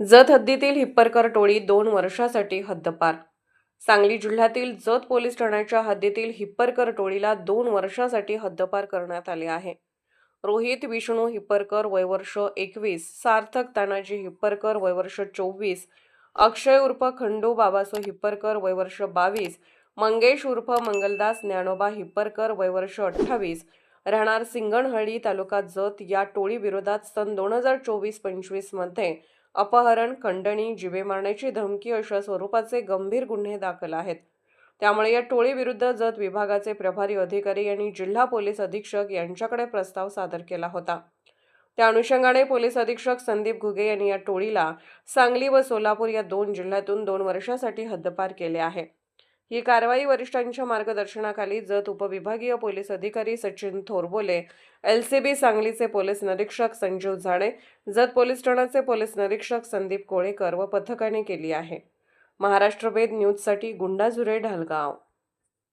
जत हद्दीतील हिप्परकर टोळी 2 वर्षासाठी हद्दपार. सांगली जिल्ह्यातील जत पोलीस ठाण्याच्या हद्दीतील हिप्परकर टोळीला 2 वर्षासाठी हद्दपार करण्यात आले आहे. रोहित विष्णू हिप्परकर वय वर्ष 21, सार्थक तानाजी हिप्परकर वय वर्ष 24, अक्षय उर्फ खंडू बाबासो हिप्परकर वय वर्ष 22, मंगेश उर्फ मंगलदास ज्ञानोबा हिप्परकर वय वर्ष 28, राहणार सिंगणहळ्ळी तालुका जत या टोळीविरोधात सन 2024-25 मध्ये अपहरण, खंडणी, जीवे मारण्याची धमकी अशा स्वरूपाचे गंभीर गुन्हे दाखल आहेत. त्यामुळे या टोळीविरुद्ध जत विभागाचे प्रभारी अधिकारी यांनी जिल्हा पोलीस अधीक्षक यांच्याकडे प्रस्ताव सादर केला होता. त्या अनुषंगाने पोलीस अधीक्षक संदीप घुगे यांनी या टोळीला सांगली व सोलापूर या 2 जिल्ह्यातून 2 वर्षासाठी हद्दपार केले आहे. ही कारवाई वरिष्ठांच्या मार्गदर्शनाखाली जत उपविभागीय पोलीस अधिकारी सचिन थोरबोले, LCB सांगलीचे पोलीस निरीक्षक संजीव झाडे, जत पोलीस ठाण्याचे पोलीस निरीक्षक संदीप कोळेकर व पथकाने केली आहे. महाराष्ट्र वेद न्यूजसाठी गुंडाझुरे, ढालगाव.